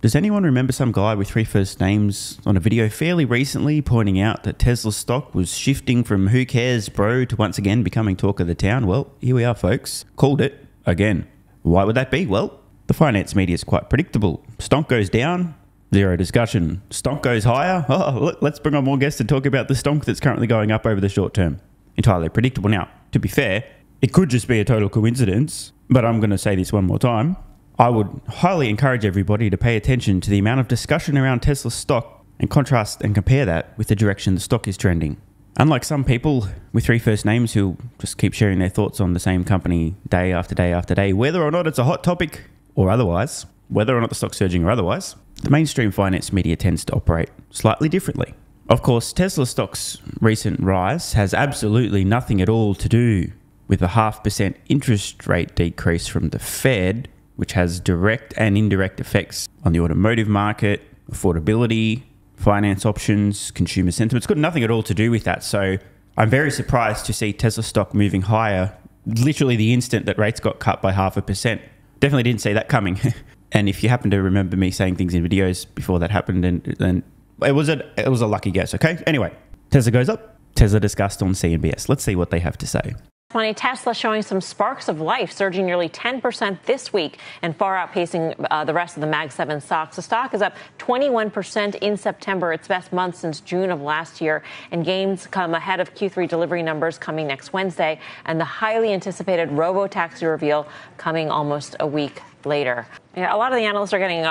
Does anyone remember some guy with 3 first names on a video fairly recently pointing out that Tesla stock was shifting from who cares bro to once again becoming talk of the town? Well, here we are, folks. Called it again. Why would that be? Well, the finance media is quite predictable. Stonk goes down, zero discussion. Stonk goes higher. Oh, look, let's bring on more guests to talk about the stonk that's currently going up over the short term. Entirely predictable. Now, to be fair, it could just be a total coincidence, but I'm going to say this one more time. I would highly encourage everybody to pay attention to the amount of discussion around Tesla stock and contrast and compare that with the direction the stock is trending. Unlike some people with 3 first names who just keep sharing their thoughts on the same company day after day after day, whether or not it's a hot topic or otherwise, whether or not the stock's surging or otherwise, the mainstream finance media tends to operate slightly differently. Of course, Tesla stock's recent rise has absolutely nothing at all to do with the 0.5% interest rate decrease from the Fed, which has direct and indirect effects on the automotive market, affordability, finance options, consumer sentiment. It's got nothing at all to do with that. So I'm very surprised to see Tesla stock moving higher literally the instant that rates got cut by 0.5%. Definitely didn't see that coming. And if you happen to remember me saying things in videos before that happened, then it was a lucky guess, okay? Anyway, Tesla goes up. Tesla discussed on CNBC. Let's see what they have to say. Tesla showing some sparks of life, surging nearly 10% this week and far outpacing the rest of the Mag 7 stocks. The stock is up 21% in September, its best month since June of last year, and gains come ahead of Q3 delivery numbers coming next Wednesday and the highly anticipated Robotaxi reveal coming almost a week later. Yeah, a lot of the analysts are getting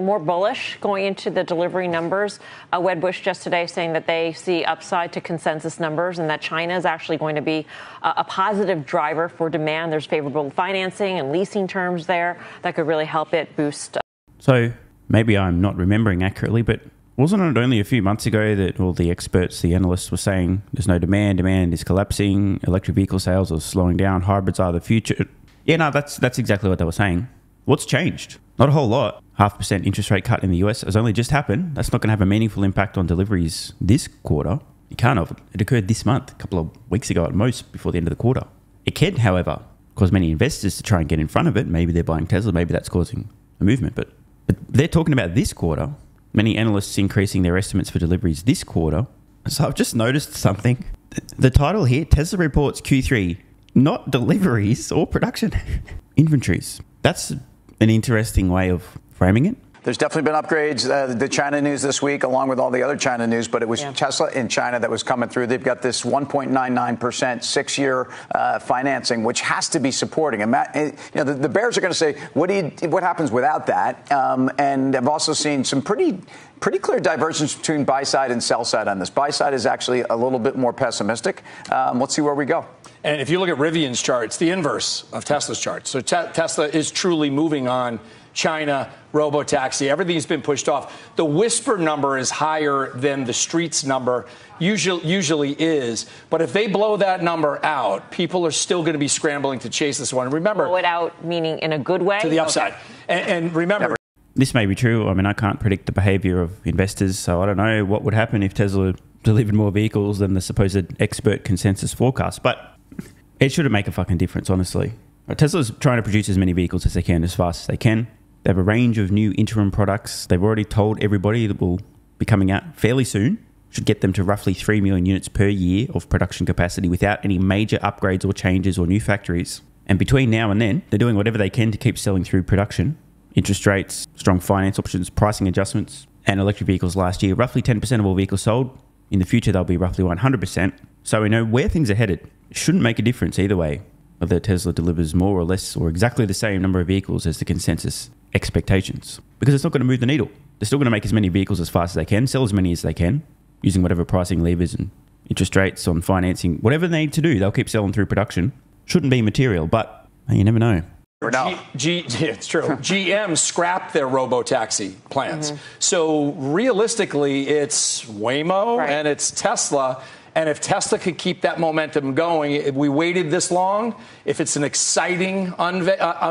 more bullish going into the delivery numbers. Wedbush just today saying that they see upside to consensus numbers and that China is actually going to be a positive driver for demand. There's favorable financing and leasing terms there that could really help it boost. So maybe I'm not remembering accurately, but wasn't it only a few months ago that all the experts, the analysts were saying there's no demand is collapsing, electric vehicle sales are slowing down, hybrids are the future? Yeah, no, that's exactly what they were saying. What's changed? Not a whole lot. 0.5% interest rate cut in the US has only just happened. That's not going to have a meaningful impact on deliveries this quarter. It can't have. It occurred this month, a couple of weeks ago at most, before the end of the quarter. It can, however, cause many investors to try and get in front of it. Maybe they're buying Tesla. Maybe that's causing a movement. But they're talking about this quarter. Many analysts increasing their estimates for deliveries this quarter. So I've just noticed something. The title here, Tesla reports Q3, not deliveries or production. Inventories. That's an interesting way of framing it. There's definitely been upgrades. The China news this week, along with all the other China news, but it was Tesla in China that was coming through. They've got this 1.99% 6-year financing, which has to be supporting. And the bears are going to say, what happens without that? And I've also seen some pretty clear divergence between buy side and sell side on this. Buy side is actually a little bit more pessimistic. Let's see where we go. And if you look at Rivian's charts, the inverse of Tesla's charts. So Tesla is truly moving on. China, Robotaxi, everything's been pushed off. The whisper number is higher than the streets number usually is. But if they blow that number out, people are still going to be scrambling to chase this one. Remember, blow it out, meaning in a good way? To the upside. Okay. And remember, this may be true. I mean, I can't predict the behavior of investors, so I don't know what would happen if Tesla delivered more vehicles than the supposed expert consensus forecast. But it shouldn't make a fucking difference, honestly. Tesla's trying to produce as many vehicles as they can, as fast as they can. They have a range of new interim products. They've already told everybody that will be coming out fairly soon. Should get them to roughly 3 million units per year of production capacity without any major upgrades or changes or new factories. And between now and then, they're doing whatever they can to keep selling through production. Interest rates, strong finance options, pricing adjustments, and electric vehicles last year. Roughly 10% of all vehicles sold. In the future, they'll be roughly 100%. So we know where things are headed. It shouldn't make a difference either way, whether Tesla delivers more or less or exactly the same number of vehicles as the consensus expectations, because it's not going to move the needle. They're still going to make as many vehicles as fast as they can, sell as many as they can, using whatever pricing levers and interest rates on financing, whatever they need to do, they'll keep selling through production. Shouldn't be material, but you never know. It's true. GM scrapped their Robotaxi plans. So realistically, it's Waymo and it's Tesla. And if Tesla could keep that momentum going, if we waited this long, if it's an exciting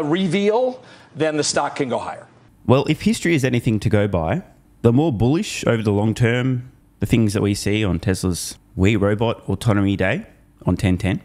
reveal, then the stock can go higher. Well, if history is anything to go by, the more bullish over the long term, the things that we see on Tesla's We Robot Autonomy Day on 10/10,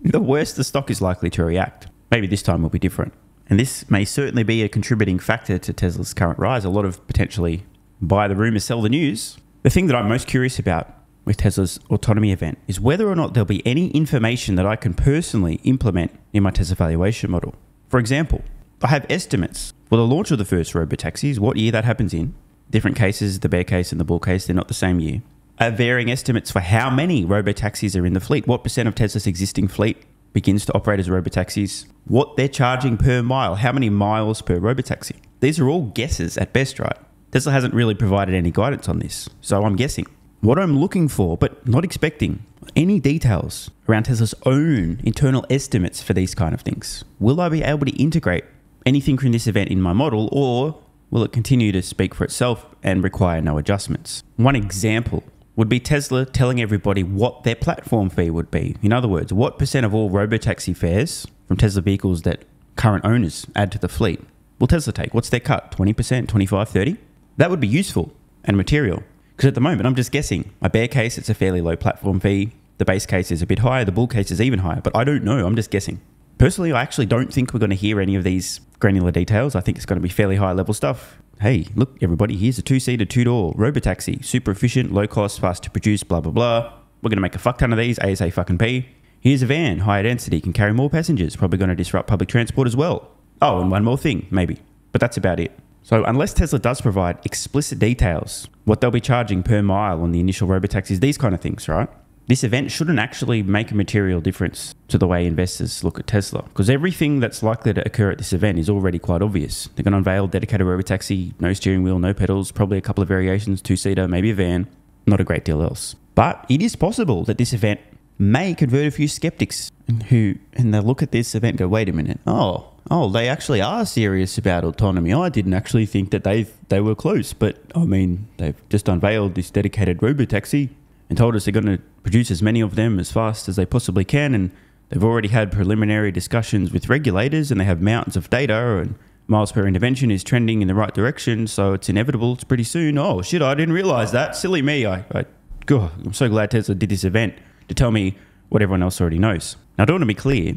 the worse the stock is likely to react. Maybe this time will be different. And this may certainly be a contributing factor to Tesla's current rise. A lot of potentially buy the rumors, sell the news. The thing that I'm most curious about with Tesla's Autonomy event is whether or not there'll be any information that I can personally implement in my Tesla valuation model. For example, I have estimates for the launch of the first Robotaxis, what year that happens in. Different cases, the bear case and the bull case, they're not the same year. I have varying estimates for how many Robotaxis are in the fleet, what percent of Tesla's existing fleet begins to operate as Robotaxis, what they're charging per mile, how many miles per Robotaxi. These are all guesses at best, right? Tesla hasn't really provided any guidance on this, so I'm guessing. What I'm looking for, but not expecting, any details around Tesla's own internal estimates for these kind of things. Will I be able to integrate anything from this event in my model, or will it continue to speak for itself and require no adjustments? One example would be Tesla telling everybody what their platform fee would be. In other words, what percent of all Robotaxi fares from Tesla vehicles that current owners add to the fleet will Tesla take? What's their cut? 20%, 25, 30? That would be useful and material. Because at the moment, I'm just guessing. My bear case, it's a fairly low platform fee. The base case is a bit higher. The bull case is even higher. But I don't know. I'm just guessing. Personally, I actually don't think we're going to hear any of these granular details. I think it's going to be fairly high level stuff. Hey, look, everybody, here's a 2-seater, 2-door Robotaxi. Super efficient, low cost, fast to produce, blah, blah, blah. We're going to make a fuck ton of these, ASA fucking P. Here's a van, higher density, can carry more passengers. Probably going to disrupt public transport as well. Oh, and one more thing, maybe. But that's about it. So unless Tesla does provide explicit details, what they'll be charging per mile on the initial Robotaxis, these kind of things, right? This event shouldn't actually make a material difference to the way investors look at Tesla, because everything that's likely to occur at this event is already quite obvious. They're going to unveil dedicated Robotaxi, no steering wheel, no pedals, probably a couple of variations, 2-seater, maybe a van, not a great deal else. But it is possible that this event may convert a few skeptics and they'll look at this event and go, wait a minute, oh, they actually are serious about autonomy. I didn't actually think that they were close, but I mean, they've just unveiled this dedicated Robotaxi and told us they're going to produce as many of them as fast as they possibly can, and they've already had preliminary discussions with regulators, and they have mountains of data, and miles per intervention is trending in the right direction, so it's inevitable, it's pretty soon. Oh shit, I didn't realize that. Silly me. God, I'm so glad Tesla did this event to tell me what everyone else already knows. Now, I don't want to be clear.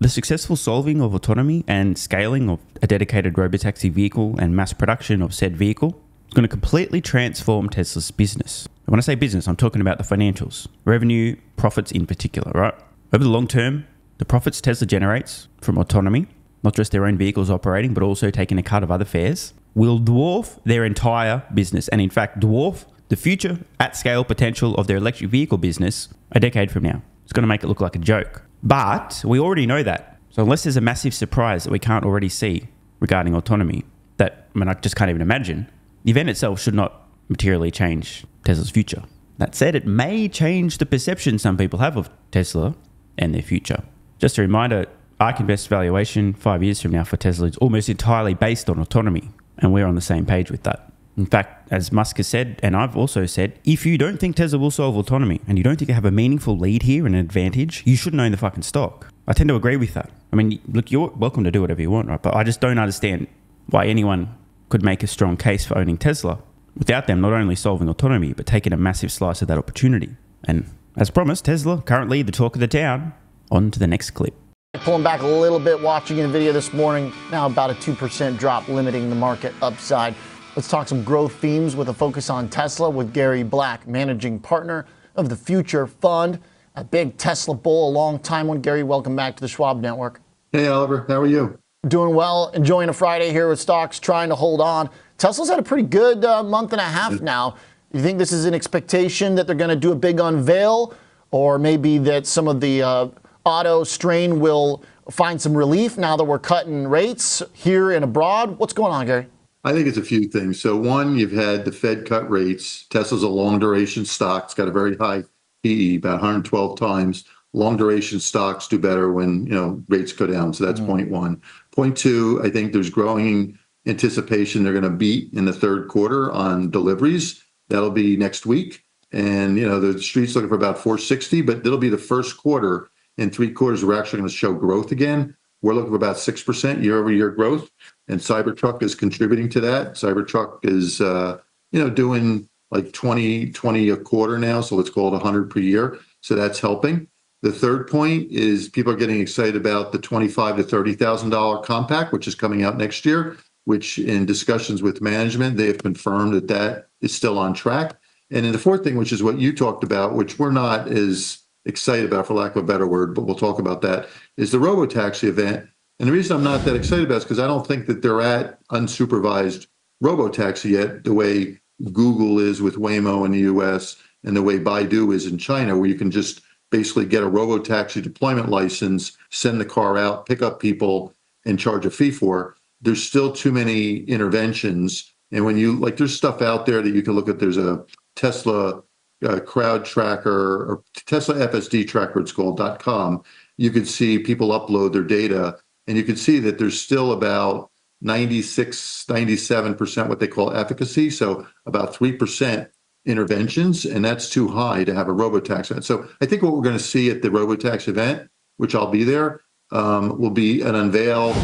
The successful solving of autonomy and scaling of a dedicated Robotaxi vehicle and mass production of said vehicle is going to completely transform Tesla's business. And when I say business, I'm talking about the financials, revenue, profits in particular, right? Over the long term, the profits Tesla generates from autonomy, not just their own vehicles operating, but also taking a cut of other fares, will dwarf their entire business, and in fact dwarf the future at-scale potential of their electric vehicle business a decade from now. It's going to make it look like a joke. But we already know that. So unless there's a massive surprise that we can't already see regarding autonomy, I just can't even imagine, the event itself should not materially change Tesla's future. That said, it may change the perception some people have of Tesla and their future. Just a reminder, ARK Invest valuation 5 years from now for Tesla is almost entirely based on autonomy, and we're on the same page with that. In fact, as Musk has said, and I've also said, if you don't think Tesla will solve autonomy and you don't think you have a meaningful lead here and an advantage, you shouldn't own the fucking stock. I tend to agree with that. I mean, look, you're welcome to do whatever you want, right? But I just don't understand why anyone could make a strong case for owning Tesla without them not only solving autonomy, but taking a massive slice of that opportunity. And as promised, Tesla, currently the talk of the town. On to the next clip. Pulling back a little bit, watching the video this morning, now about a 2% drop, limiting the market upside. Let's talk some growth themes with a focus on Tesla with Gary Black, managing partner of the Future Fund, a big Tesla bull, a long time one. Gary, welcome back to the Schwab Network. Hey, Oliver, how are you? Doing well, enjoying a Friday here with stocks, trying to hold on. Tesla's had a pretty good month and a half now. You think this is an expectation that they're going to do a big unveil, or maybe that some of the auto strain will find some relief now that we're cutting rates here and abroad? What's going on, Gary? I think it's a few things. So one, you've had the Fed cut rates. Tesla's a long duration stock. It's got a very high PE, about 112 times. Long duration stocks do better when, rates go down. So that's point one. Point two, I think there's growing anticipation they're going to beat in the third quarter on deliveries. That'll be next week. And, the street's looking for about 460, but it'll be the first quarter. In 3 quarters, we're actually going to show growth again. We're looking for about 6% year-over-year growth, and Cybertruck is contributing to that. Cybertruck is, doing like 20 a quarter now, so let's call it 100 per year. So that's helping. The third point is people are getting excited about the $25,000 to $30,000 compact, which is coming out next year, which in discussions with management, they have confirmed that that is still on track. And then the fourth thing, which is what you talked about, which we're not as excited about, for lack of a better word, but we'll talk about that, is the Robotaxi event. And the reason I'm not that excited about it is because I don't think that they're at unsupervised Robotaxi yet, the way Google is with Waymo in the US and the way Baidu is in China, where you can just basically get a Robotaxi deployment license, send the car out, pick up people, and charge a fee for. There's still too many interventions. And when you, like, there's stuff out there that you can look at. There's a Tesla crowd tracker, or Tesla FSD tracker, it's called, .com. You could see people upload their data, and you could see that there's still about 96, 97% what they call efficacy. So about 3% interventions, and that's too high to have a Robotaxi event. So I think what we're going to see at the Robotaxi event, which I'll be there, will be an unveil,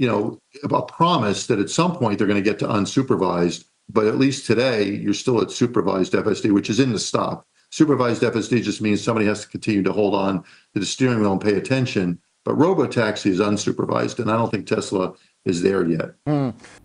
a promise that at some point they're going to get to unsupervised. But at least today, you're still at supervised FSD, which is in the stock. Supervised FSD just means somebody has to continue to hold on to the steering wheel and pay attention. But Robotaxi is unsupervised, and I don't think Tesla is there yet.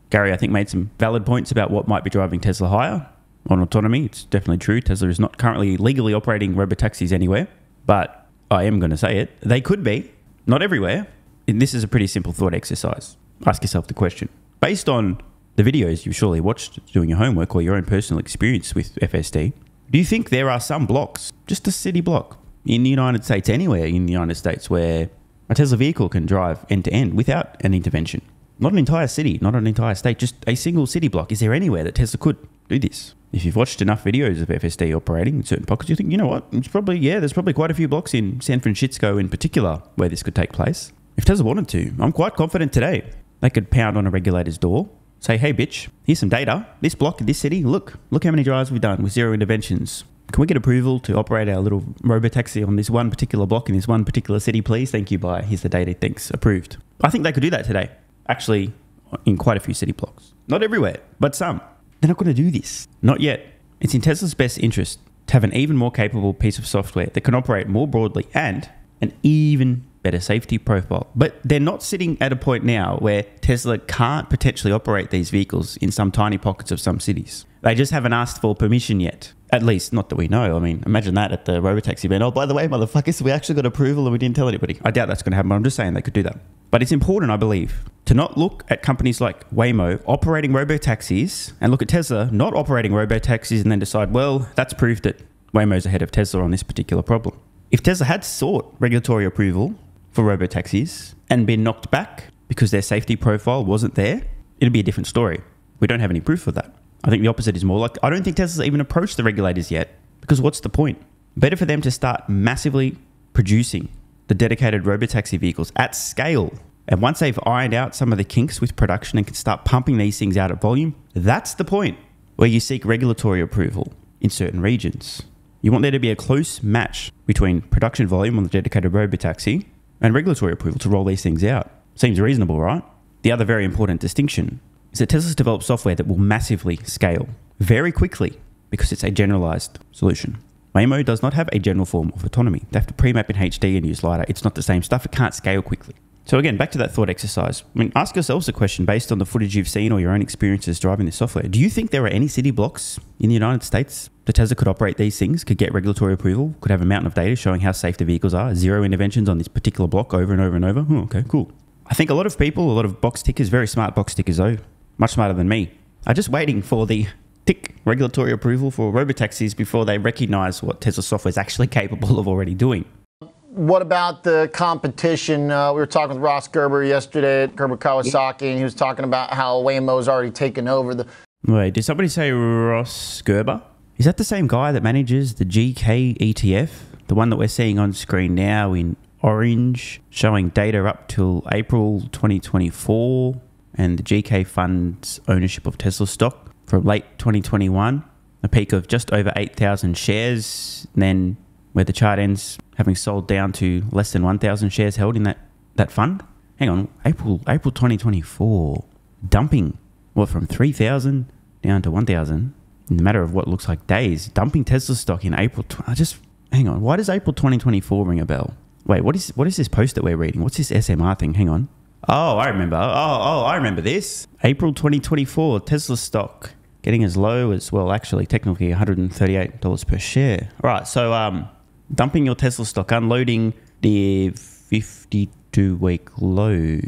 Gary, I think, made some valid points about what might be driving Tesla higher on autonomy. It's definitely true. Tesla is not currently legally operating Robotaxis anywhere, but I am going to say it. They could be, not everywhere. And this is a pretty simple thought exercise. Ask yourself the question. Based on the videos you've surely watched doing your homework or your own personal experience with FSD, do you think there are some blocks, just a city block in the United States, anywhere in the United States, where a Tesla vehicle can drive end to end without an intervention? Not an entire city, not an entire state, just a single city block. Is there anywhere that Tesla could do this? If you've watched enough videos of FSD operating in certain pockets, you think, you know what, it's probably, there's probably quite a few blocks in San Francisco in particular where this could take place. If Tesla wanted to, I'm quite confident today they could pound on a regulator's door, say, hey, bitch, here's some data. This block, this city, look how many drives we've done with zero interventions. Can we get approval to operate our little Robotaxi on this one particular block in this one particular city, please? Thank you, bye. Here's the data, thanks, approved. I think they could do that today, actually, in quite a few city blocks. Not everywhere, but some. They're not going to do this. Not yet. It's in Tesla's best interest to have an even more capable piece of software that can operate more broadly and an even better safety profile. But they're not sitting at a point now where Tesla can't potentially operate these vehicles in some tiny pockets of some cities. They just haven't asked for permission yet. At least, not that we know. I mean, imagine that at the Robotaxi event. Oh, by the way, motherfuckers, we actually got approval and we didn't tell anybody. I doubt that's going to happen, but I'm just saying they could do that. But it's important, I believe, to not look at companies like Waymo operating Robotaxis and look at Tesla not operating Robotaxis and then decide, well, that's proof that Waymo's ahead of Tesla on this particular problem. If Tesla had sought regulatory approval for Robotaxis and been knocked back because their safety profile wasn't there, it'd be a different story. We don't have any proof of that. I think the opposite is more like, I don't think Tesla's even approached the regulators yet, because what's the point? Better for them to start massively producing the dedicated Robotaxi vehicles at scale. And once they've ironed out some of the kinks with production and can start pumping these things out at volume, that's the point where you seek regulatory approval in certain regions. You want there to be a close match between production volume on the dedicated Robotaxi and regulatory approval to roll these things out. Seems reasonable, right? The other very important distinction is that Tesla's developed software that will massively scale very quickly because it's a generalized solution. Waymo does not have a general form of autonomy. They have to pre-map in HD and use LiDAR. It's not the same stuff. It can't scale quickly. So again, back to that thought exercise. I mean, ask yourselves a question based on the footage you've seen or your own experiences driving this software. Do you think there are any city blocks in the United States that Tesla could operate these things, could get regulatory approval, could have a mountain of data showing how safe the vehicles are, zero interventions on this particular block over and over and over? Oh, okay, cool. I think a lot of people, a lot of box tickers, very smart box tickers though, much smarter than me, are just waiting for the tick regulatory approval for Robotaxis before they recognize what Tesla software is actually capable of already doing. What about the competition? We were talking with Ross Gerber yesterday at Gerber Kawasaki, and he was talking about how Waymo's already taken over the... Wait, did somebody say Ross Gerber? Is that the same guy that manages the GK ETF? The one that we're seeing on screen now in orange, showing data up till April 2024, and the GK fund's ownership of Tesla stock from late 2021, a peak of just over 8,000 shares, and then where the chart ends having sold down to less than 1,000 shares held in that fund. Hang on, April 2024, dumping, from 3,000 down to 1,000 in the matter of what looks like days, dumping Tesla stock in April. Hang on. Why does April 2024 ring a bell? Wait, what is this post that we're reading? What's this SMR thing? Hang on. Oh, I remember. I remember this. April 2024, Tesla stock getting as low as, well, actually, technically $138 per share. All right, so dumping your Tesla stock, unloading the 52-week lows.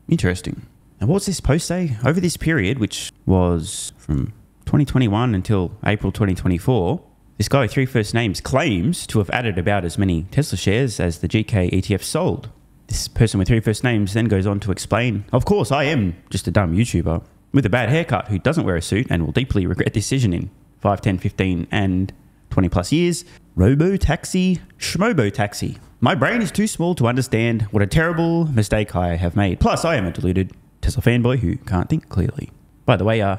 Interesting. And what's this post say? Over this period, which was from 2021 until April 2024, this guy with 3 first names claims to have added about as many Tesla shares as the GK ETF sold. This person with 3 first names then goes on to explain, of course, I am just a dumb YouTuber with a bad haircut who doesn't wear a suit and will deeply regret decision in 5, 10, 15 and 20 plus years. Robotaxi, Schmobotaxi. My brain is too small to understand what a terrible mistake I have made. Plus, I am a deluded Tesla fanboy who can't think clearly. By the way, I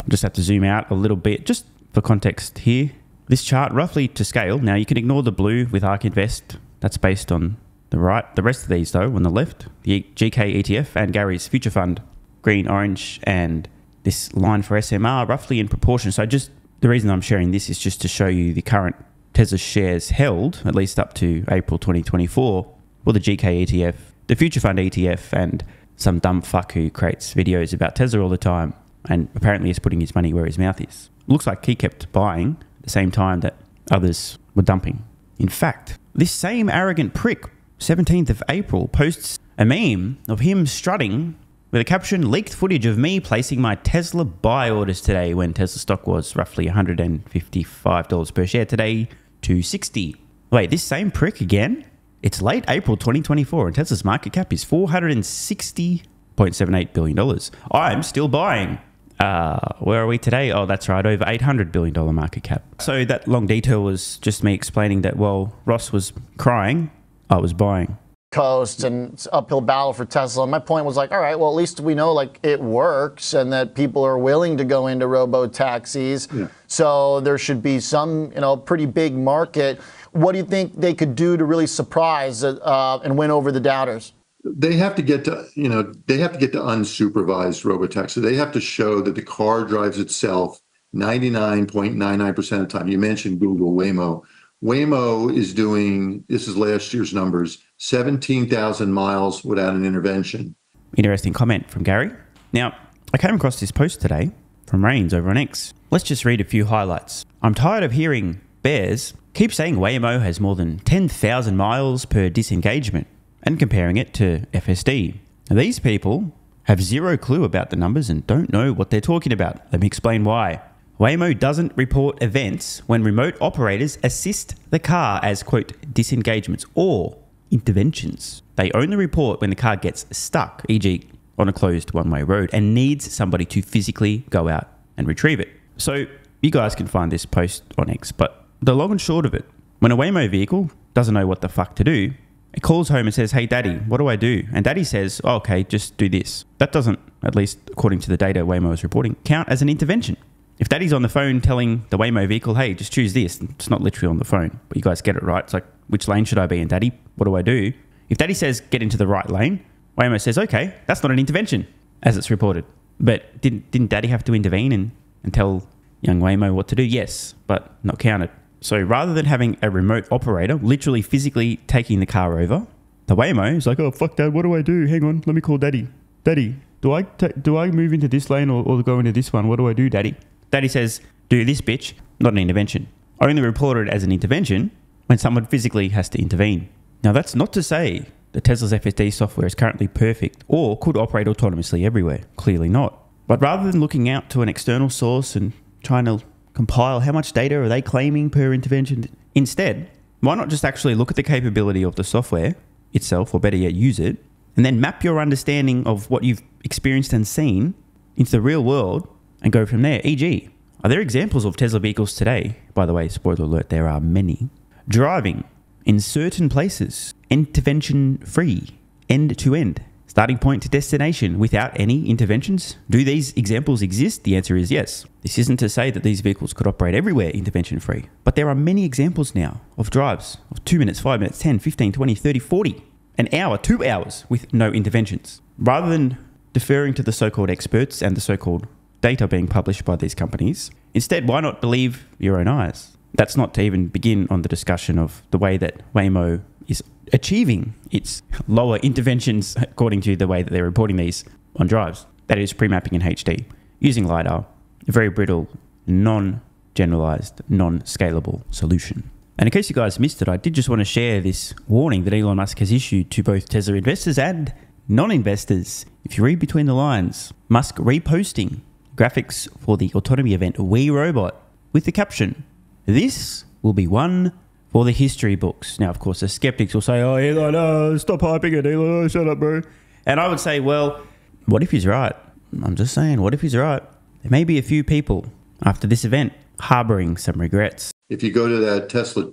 just have to zoom out a little bit just for context here. This chart, roughly to scale. Now, you can ignore the blue with ARK Invest. That's based on the right. The rest of these, though, on the left, the GK ETF and Gary's Future Fund, green, orange, and this line for SMR, roughly in proportion. So just the reason I'm sharing this is just to show you the current Tesla shares held, at least up to April 2024, for the GK ETF, the Future Fund ETF, and some dumb fuck who creates videos about Tesla all the time and apparently is putting his money where his mouth is. Looks like he kept buying the same time that others were dumping. In fact, this same arrogant prick, 17th of April, posts a meme of him strutting with a caption, leaked footage of me placing my Tesla buy orders today when Tesla stock was roughly $155 per share. Today, $260. Wait, this same prick again? It's late April 2024 and Tesla's market cap is $460.78 billion. I'm still buying. Where are we today? Oh, that's right, over $800 billion market cap. So that long detail was just me explaining that while Ross was crying, I was buying. Coast and it's uphill battle for Tesla. And my point was like, all right, well, at least we know like it works and that people are willing to go into robo-taxis. Yeah. So there should be some, pretty big market. What do you think they could do to really surprise and win over the doubters? They have to get to, unsupervised robotaxi. They have to show that the car drives itself 99.99% of the time. You mentioned Google Waymo. Waymo is doing, this is last year's numbers, 17,000 miles without an intervention. Interesting comment from Gary. Now, I came across this post today from Rains over on X. Let's just read a few highlights. I'm tired of hearing bears keep saying Waymo has more than 10,000 miles per disengagement and comparing it to FSD. Now, these people have zero clue about the numbers and don't know what they're talking about. Let me explain why. Waymo doesn't report events when remote operators assist the car as, quote, disengagements or interventions. They only report when the car gets stuck, e.g. on a closed one-way road, and needs somebody to physically go out and retrieve it. So you guys can find this post on X, but the long and short of it, when a Waymo vehicle doesn't know what the fuck to do, it calls home and says, hey, Daddy, what do I do? And Daddy says, oh, okay, just do this. That doesn't, at least according to the data Waymo is reporting, count as an intervention. If Daddy's on the phone telling the Waymo vehicle, hey, just choose this, it's not literally on the phone, but you guys get it, right? It's like, which lane should I be in, Daddy? What do I do? If Daddy says, get into the right lane, Waymo says, okay, that's not an intervention, as it's reported. But didn't Daddy have to intervene and tell young Waymo what to do? Yes, but not counted. So rather than having a remote operator literally physically taking the car over, the Waymo is like, oh, fuck, Dad, what do I do? Hang on, let me call Daddy. Daddy, do I move into this lane or go into this one? What do I do, Daddy? Daddy says, do this, bitch. Not an intervention. Only reported as an intervention when someone physically has to intervene. Now, that's not to say that Tesla's FSD software is currently perfect or could operate autonomously everywhere. Clearly not. But rather than looking out to an external source and trying to compile how much data are they claiming per intervention, instead, why not just actually look at the capability of the software itself, or better yet, use it, and then map your understanding of what you've experienced and seen into the real world and go from there. E.g., are there examples of Tesla vehicles today, by the way, spoiler alert, there are many, driving in certain places, intervention-free, end-to-end, starting point to destination without any interventions? Do these examples exist? The answer is yes. This isn't to say that these vehicles could operate everywhere intervention-free, but there are many examples now of drives of 2 minutes, 5 minutes, 10, 15, 20, 30, 40, an hour, 2 hours with no interventions. Rather than deferring to the so-called experts and the so-called data being published by these companies, instead, why not believe your own eyes? That's not to even begin on the discussion of the way that Waymo is achieving its lower interventions according to the way that they're reporting these on drives. That is pre-mapping in HD, using LiDAR, a very brittle, non-generalized, non-scalable solution. And in case you guys missed it, I did just want to share this warning that Elon Musk has issued to both Tesla investors and non-investors. If you read between the lines, Musk reposting graphics for the Autonomy event We Robot with the caption, "This will be one for the history books." Now, of course, the skeptics will say, "Oh, Elon, stop hyping it, Elon, shut up, bro." And I would say, well, what if he's right? I'm just saying, what if he's right? There may be a few people after this event harboring some regrets. If you go to that Tesla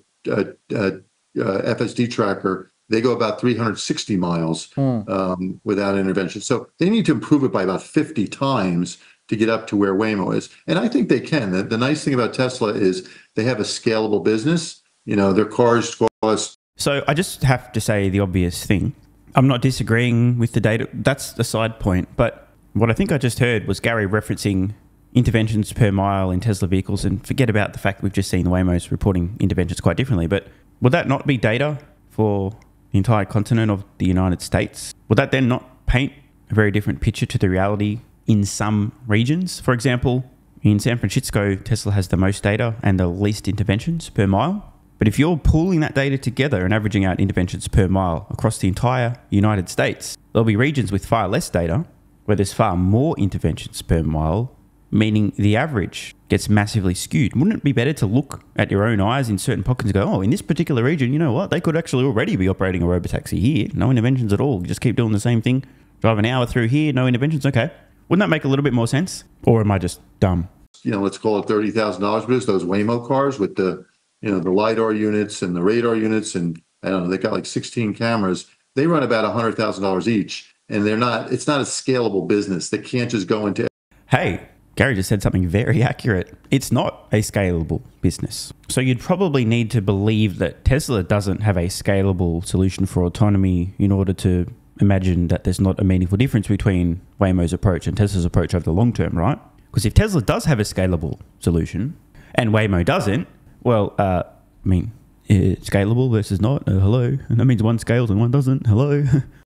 FSD tracker, they go about 360 miles without intervention. So they need to improve it by about 50 times to get up to where Waymo is. And I think they can. The nice thing about Tesla is they have a scalable business. You know, their cars cost. So I just have to say the obvious thing. I'm not disagreeing with the data. That's a side point. But what I think I just heard was Gary referencing interventions per mile in Tesla vehicles, and forget about the fact that we've just seen the Waymo's reporting interventions quite differently. But would that not be data for the entire continent of the United States? Would that then not paint a very different picture to the reality in some regions? For example, in San Francisco, Tesla has the most data and the least interventions per mile. But if you're pooling that data together and averaging out interventions per mile across the entire United States, there'll be regions with far less data where there's far more interventions per mile, meaning the average gets massively skewed. Wouldn't it be better to look at your own eyes in certain pockets and go, oh, in this particular region, you know what? They could actually already be operating a Robotaxi here. No interventions at all. You just keep doing the same thing. Drive an hour through here, no interventions. Okay. Wouldn't that make a little bit more sense? Or am I just dumb? You know, let's call it $30,000, but it's those Waymo cars with the, you know, the LiDAR units and the radar units. And I don't know, they got like 16 cameras. They run about $100,000 each. And it's not a scalable business. They can't just go into. Hey, Gary just said something very accurate. It's not a scalable business. So you'd probably need to believe that Tesla doesn't have a scalable solution for autonomy in order to imagine that there's not a meaningful difference between Waymo's approach and Tesla's approach over the long term, right? Because if Tesla does have a scalable solution and Waymo doesn't, well, scalable versus not, hello. And that means one scales and one doesn't, hello.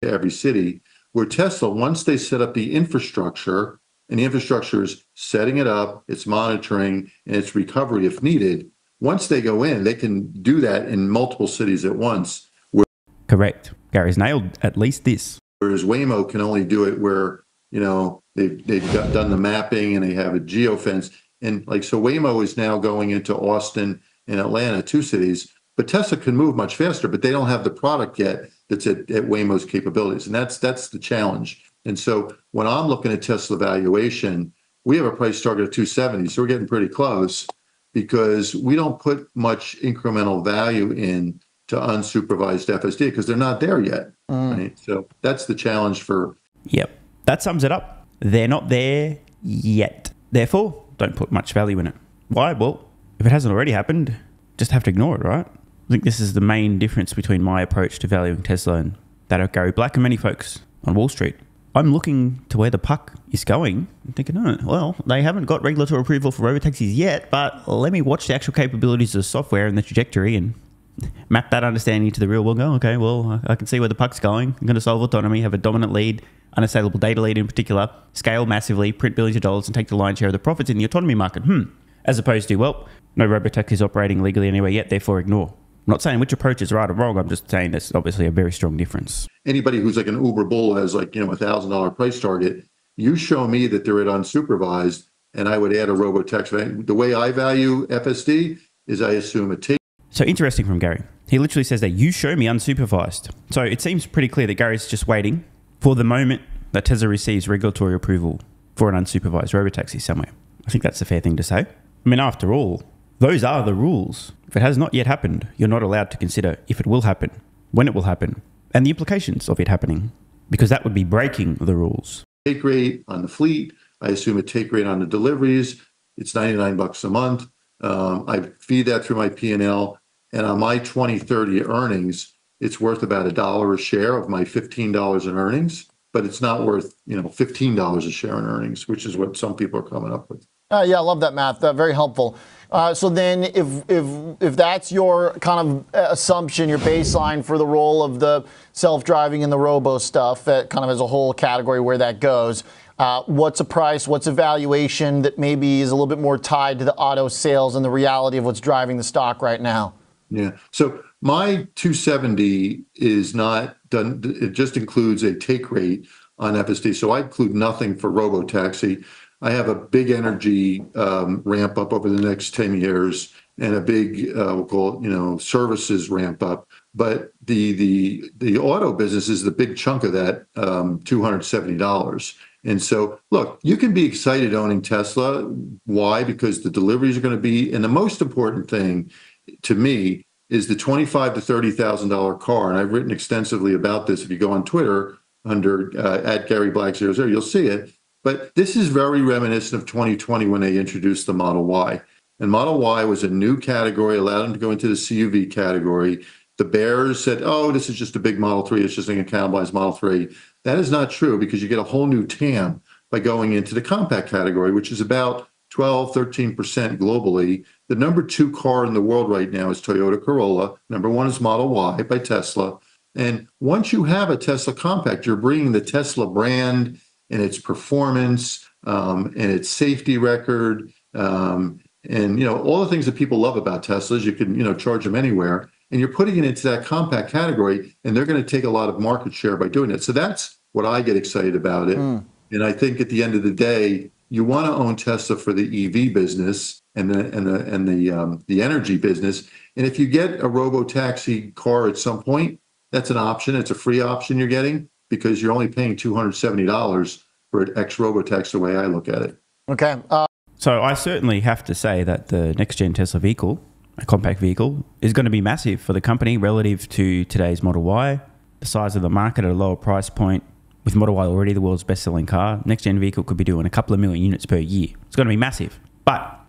Every city, where Tesla, once they set up the infrastructure, and the infrastructure is setting it up, it's monitoring, and it's recovery if needed. Once they go in, they can do that in multiple cities at once. Correct. Gary's nailed at least this. Whereas Waymo can only do it where, you know, they've done the mapping and they have a geofence. And like, so Waymo is now going into Austin and Atlanta, 2 cities, but Tesla can move much faster, but they don't have the product yet that's at Waymo's capabilities. And that's the challenge. And so when I'm looking at Tesla valuation, we have a price target of 270. So we're getting pretty close because we don't put much incremental value in to unsupervised FSD because they're not there yet. Right? So that's the challenge for. Yep. That sums it up. They're not there yet. Therefore, don't put much value in it. Why? Well, if it hasn't already happened, just have to ignore it, right? I think this is the main difference between my approach to valuing Tesla and that of Gary Black and many folks on Wall Street. I'm looking to where the puck is going and thinking, oh, well, they haven't got regulatory approval for robotaxis yet, but let me watch the actual capabilities of the software and the trajectory and map that understanding to the real world. Go, okay, well, I can see where the puck's going. I'm going to solve autonomy, have a dominant lead, unassailable data lead in particular, scale massively, print billions of dollars and take the lion's share of the profits in the autonomy market. As opposed to, well, no robotaxi is operating legally anywhere yet, therefore ignore. I'm not saying which approach is right or wrong. I'm just saying there's obviously a very strong difference. Anybody who's like an Uber bull has like, you know, $1,000 price target. You show me that they're at unsupervised and I would add a robotaxi. The way I value FSD is I assume a take. So interesting from Gary. He literally says that you show me unsupervised. So it seems pretty clear that Gary's just waiting for the moment that Tesla receives regulatory approval for an unsupervised robotaxi somewhere. I think that's a fair thing to say. I mean, after all, those are the rules. If it has not yet happened, you're not allowed to consider if it will happen, when it will happen, and the implications of it happening, because that would be breaking the rules. Take rate on the fleet. I assume a take rate on the deliveries. It's $99 a month. I feed that through my P&L, and on my 2030 earnings, it's worth about $1 a share of my $15 in earnings, but it's not worth, $15 a share in earnings, which is what some people are coming up with. Yeah, I love that math. Very helpful. So then if that's your kind of assumption, your baseline for the role of the self-driving and the robo stuff, kind of as a whole category where that goes, what's a price, what's a valuation that maybe is a little bit more tied to the auto sales and the reality of what's driving the stock right now? Yeah. So my 270 is not done. It just includes a take rate on FSD. So I include nothing for Robotaxi. I have a big energy ramp up over the next 10 years and a big, we'll call it, services ramp up. But the auto business is the big chunk of that, $270. And so, look, you can be excited owning Tesla. Why? Because the deliveries are going to be, and the most important thing to me is the $25,000 to $30,000 car. And I've written extensively about this. If you go on Twitter under at Gary Black 00, you'll see it. But this is very reminiscent of 2020 when they introduced the Model Y. And Model Y was a new category, allowed them to go into the CUV category. The bears said, oh, this is just a big Model 3. It's just going to cannibalize Model 3. That is not true because you get a whole new TAM by going into the compact category, which is about 12, 13% globally. The number 2 car in the world right now is Toyota Corolla. Number 1 is Model Y by Tesla. And once you have a Tesla compact, you're bringing the Tesla brand and its performance and its safety record and all the things that people love about Teslas. You can charge them anywhere, and you're putting it into that compact category, and they're going to take a lot of market share by doing it. So that's what I get excited about it. And I think at the end of the day, you want to own Tesla for the EV business and the energy business. And if you get a robo-taxi car at some point, that's an option. It's a free option you're getting because you're only paying $270 for an ex-robotaxi, the way I look at it. Okay. So I certainly have to say that the next-gen Tesla vehicle, a compact vehicle, is going to be massive for the company relative to today's Model Y. The size of the market at a lower price point, with Model Y already the world's best-selling car, next-gen vehicle could be doing a couple of million units per year. It's going to be massive. But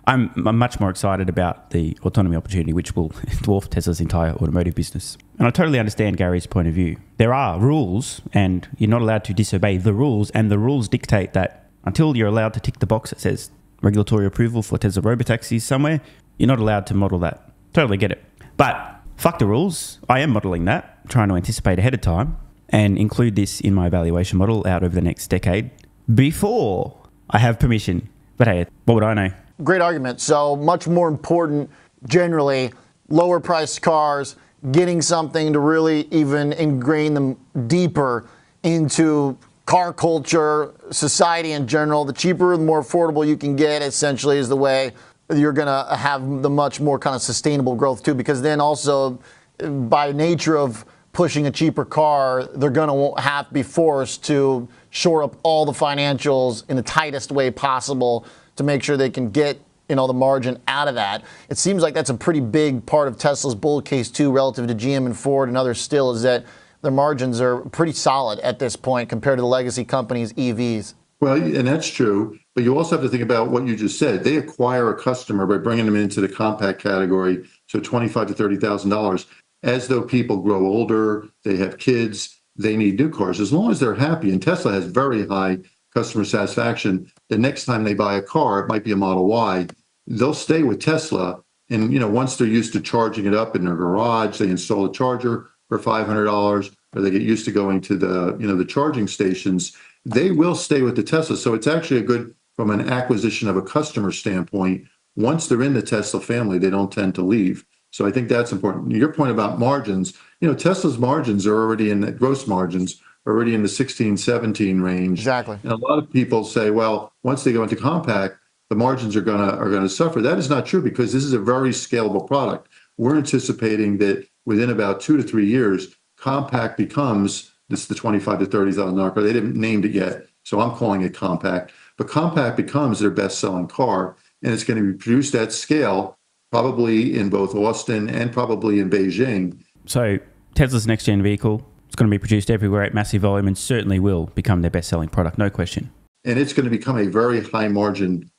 I'm much more excited about the autonomy opportunity, which will dwarf Tesla's entire automotive business. And I totally understand Gary's point of view. There are rules, and you're not allowed to disobey the rules, and the rules dictate that until you're allowed to tick the box that says regulatory approval for Tesla robotaxis somewhere, you're not allowed to model that. Totally get it. But fuck the rules. I am modeling that, trying to anticipate ahead of time and include this in my valuation model out over the next decade before I have permission. But hey, what would I know? Great argument. So much more important, generally, lower priced cars, getting something to really even ingrain them deeper into car culture, society in general. The cheaper, the more affordable you can get, essentially, is the way you're going to have the much more kind of sustainable growth, too. Because then also, by nature of pushing a cheaper car, they're going to have to be forced to shore up all the financials in the tightest way possible to make sure they can get the margin out of that. It seems like that's a pretty big part of Tesla's bull case too, relative to GM and Ford and others still, is that their margins are pretty solid at this point compared to the legacy companies' EVs. Well, and that's true, but you also have to think about what you just said. They acquire a customer by bringing them into the compact category, so $25,000 to $30,000. As though people grow older, they have kids, they need new cars. As long as they're happy, and Tesla has very high customer satisfaction, the next time they buy a car, it might be a Model Y, they'll stay with Tesla. And once they're used to charging it up in their garage, they install a charger for $500, or they get used to going to the charging stations, they will stay with the Tesla. So it's actually a good, from an acquisition of a customer standpoint, once they're in the Tesla family, they don't tend to leave. So I think that's important. Your point about margins, Tesla's margins are already in the gross margins, already in the 16, 17 range. Exactly. And a lot of people say, well, once they go into compact, the margins are gonna suffer. That is not true because this is a very scalable product. We're anticipating that within about 2 to 3 years, compact becomes the $25,000 to $30,000 car. They didn't name it yet, so I'm calling it compact. But compact becomes their best-selling car, and it's going to be produced at scale, probably in both Austin and probably in Beijing. So Tesla's next-gen vehicle, it's going to be produced everywhere at massive volume and certainly will become their best-selling product, no question. And it's going to become a very high-margin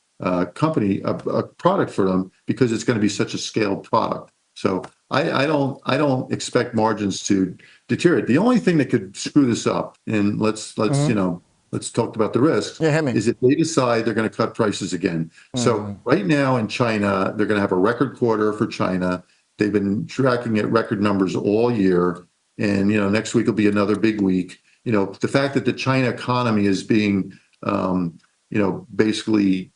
company, a product for them, because it's going to be such a scaled product. So I don't expect margins to deteriorate. The only thing that could screw this up, and let's let's talk about the risks, Yeah, hit me. is if they decide they're going to cut prices again. So right now in China, they're going to have a record quarter for China. They've been tracking at record numbers all year. And, next week will be another big week. The fact that the China economy is being, basically,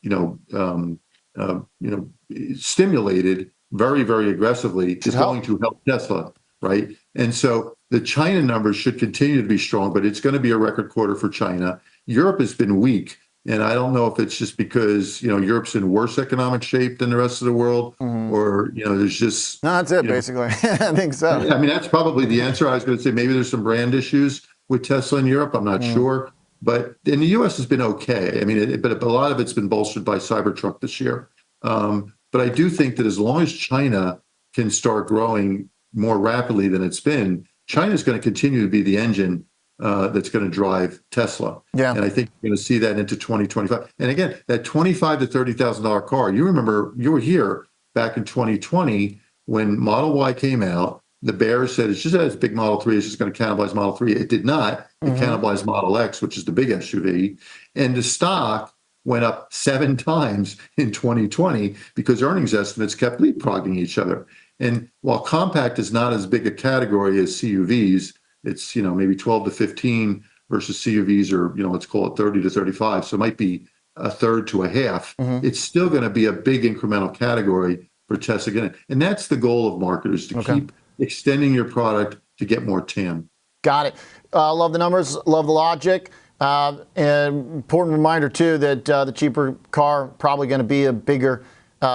stimulated very, very aggressively is going to help Tesla, right? And so the China numbers should continue to be strong, but it's going to be a record quarter for China. Europe has been weak. And I don't know if it's just because, Europe's in worse economic shape than the rest of the world, or, there's just... No, that's it, basically. I think so. I mean, that's probably the answer. I was going to say maybe there's some brand issues with Tesla in Europe. I'm not sure. But in the U.S. has been okay. I mean, but a lot of it's been bolstered by Cybertruck this year. But I do think that as long as China can start growing more rapidly than it's been, China's going to continue to be the engine that's going to drive Tesla. Yeah. And I think you're going to see that into 2025. And again, that $25,000 to $30,000 car, you remember you were here back in 2020 when Model Y came out. The bears said it's just as big Model 3, it's just going to cannibalize Model 3. It did not. It cannibalized Model X, which is the big SUV. And the stock went up 7 times in 2020 because earnings estimates kept leapfrogging each other. And while compact is not as big a category as CUVs, it's, maybe 12 to 15 versus CUVs are, let's call it 30 to 35. So it might be a third to a half. It's still going to be a big incremental category for Tesla again. And that's the goal of marketers, to keep extending your product to get more TAM. Got it. Love the numbers, love the logic. And important reminder, too, that the cheaper car probably going to be a bigger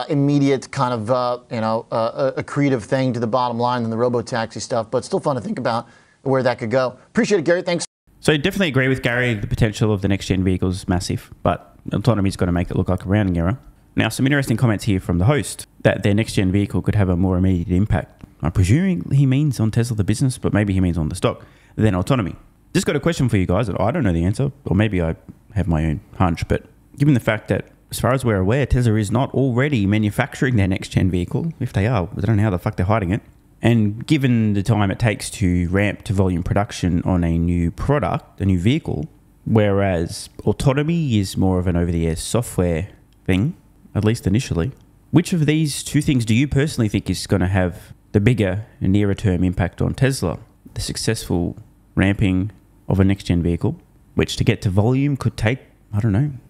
immediate kind of, accretive thing to the bottom line than the Robotaxi stuff, but still fun to think about where that could go. Appreciate it, Gary. Thanks. So definitely agree with Gary. The potential of the next-gen vehicle is massive, but Autonomy's got to make it look like a rounding error. Now, some interesting comments here from the host that their next-gen vehicle could have a more immediate impact. I'm presuming he means on Tesla the business, but maybe he means on the stock, than Autonomy. Just got a question for you guys that I don't know the answer, or maybe I have my own hunch, but given the fact that, as far as we're aware, Tesla is not already manufacturing their next-gen vehicle. If they are, I don't know how the fuck they're hiding it. And given the time it takes to ramp to volume production on a new product, a new vehicle, whereas Autonomy is more of an over-the-air software thing, at least initially, which of these two things do you personally think is going to have the bigger and nearer-term impact on Tesla? The successful ramping of a next-gen vehicle, which to get to volume could take,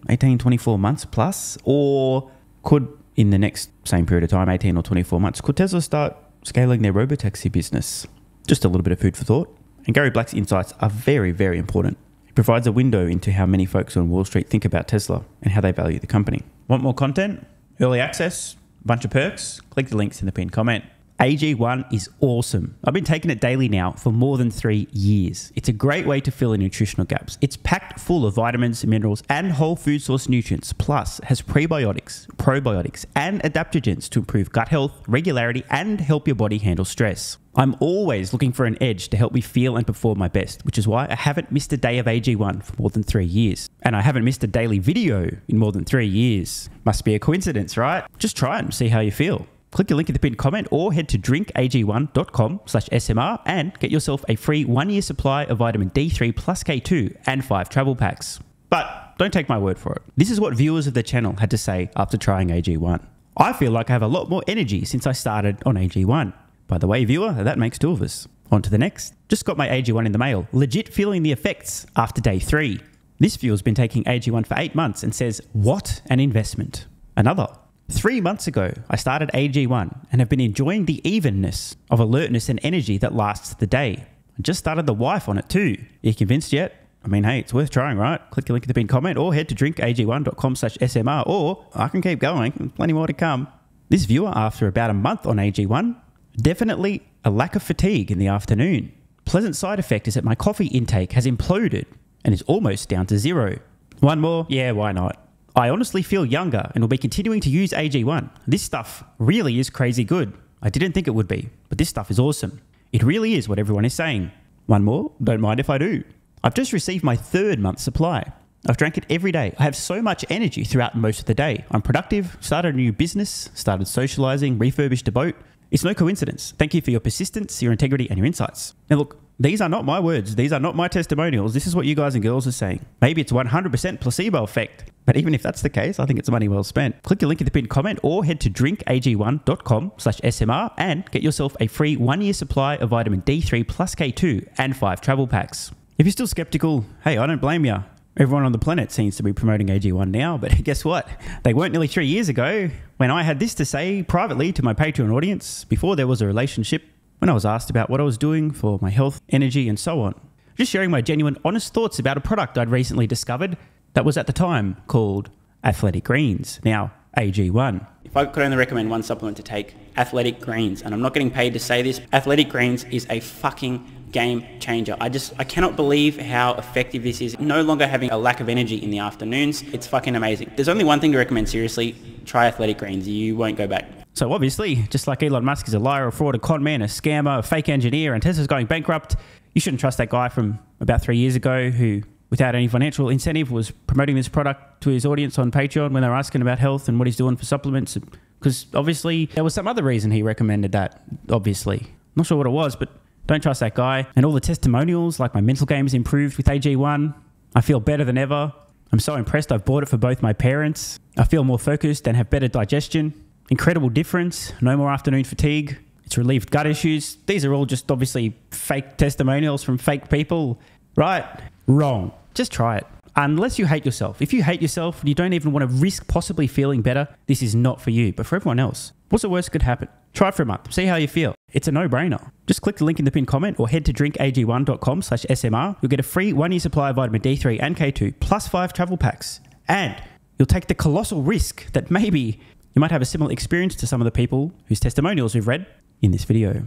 18, 24 months plus, or could, in the next same period of time, 18 or 24 months, could Tesla start scaling their Robotaxi business? Just a little bit of food for thought. And Gary Black's insights are very, very important. It provides a window into how many folks on Wall Street think about Tesla and how they value the company. Want more content? Early access? A bunch of perks? Click the links in the pinned comment. AG1 is awesome. I've been taking it daily now for more than 3 years. It's a great way to fill in nutritional gaps. It's packed full of vitamins, minerals, and whole food source nutrients. Plus, has prebiotics, probiotics, and adaptogens to improve gut health, regularity, and help your body handle stress. I'm always looking for an edge to help me feel and perform my best, which is why I haven't missed a day of AG1 for more than 3 years. And I haven't missed a daily video in more than 3 years. Must be a coincidence, right? Just try it and see how you feel. Click the link in the pinned comment or head to drinkag1.com/SMR and get yourself a free 1-year supply of vitamin D3 plus K2 and 5 travel packs. But don't take my word for it. This is what viewers of the channel had to say after trying AG1. I feel like I have a lot more energy since I started on AG1. By the way, viewer, that makes 2 of us. On to the next. Just got my AG1 in the mail. Legit feeling the effects after day 3. This viewer's been taking AG1 for 8 months and says, what an investment. Another. 3 months ago, I started AG1 and have been enjoying the evenness of alertness and energy that lasts the day. I just started the wife on it too. Are you convinced yet? I mean, hey, it's worth trying, right? Click the link in the pinned comment or head to drinkag1.com/SMR, or I can keep going. There's plenty more to come. This viewer, after about a month on AG1, definitely a lack of fatigue in the afternoon. Pleasant side effect is that my coffee intake has imploded and is almost down to 0. One more? Yeah, why not? I honestly feel younger and will be continuing to use AG1. This stuff really is crazy good. I didn't think it would be, but this stuff is awesome. It really is what everyone is saying. One more? Don't mind if I do. I've just received my 3rd month supply. I've drank it every day. I have so much energy throughout most of the day. I'm productive, started a new business, started socializing, refurbished a boat. It's no coincidence. Thank you for your persistence, your integrity, and your insights. Now look, These are not my words. These are not my testimonials. This is what you guys and girls are saying. Maybe it's 100% placebo effect. But even if that's the case, I think it's money well spent. Click the link in the pinned comment or head to drinkag1.com/SMR and get yourself a free 1-year supply of vitamin D3 plus K2 and 5 travel packs. If you're still skeptical, hey, I don't blame you. Everyone on the planet seems to be promoting AG1 now, but guess what? They weren't nearly 3 years ago when I had this to say privately to my Patreon audience before there was a relationship, when I was asked about what I was doing for my health, energy, and so on. Just sharing my genuine, honest thoughts about a product I'd recently discovered that was at the time called Athletic Greens, now AG1. If I could only recommend one supplement to take, Athletic Greens, and I'm not getting paid to say this, Athletic Greens is a fucking game changer. I cannot believe how effective this is. No longer having a lack of energy in the afternoons. It's fucking amazing. There's only one thing to recommend, seriously. Try Athletic Greens. You won't go back. So obviously, just like Elon Musk is a liar, a fraud, a con man, a scammer, a fake engineer, and Tesla's going bankrupt, you shouldn't trust that guy from about 3 years ago who, without any financial incentive, was promoting this product to his audience on Patreon when they were asking about health and what he's doing for supplements. Because obviously, there was some other reason he recommended that, obviously. Not sure what it was, but don't trust that guy. And all the testimonials, like my mental game has improved with AG1. I feel better than ever. I'm so impressed I've bought it for both my parents. I feel more focused and have better digestion. Incredible difference. No more afternoon fatigue. It's relieved gut issues. These are all just obviously fake testimonials from fake people. Right? Wrong. Just try it. Unless you hate yourself. If you hate yourself and you don't even want to risk possibly feeling better, this is not for you. But for everyone else, what's the worst that could happen? Try it for a month. See how you feel. It's a no-brainer. Just click the link in the pinned comment or head to drinkag1.com/SMR. You'll get a free 1-year supply of vitamin D3 and K2 plus 5 travel packs. And you'll take the colossal risk that maybe you might have a similar experience to some of the people whose testimonials we've read in this video.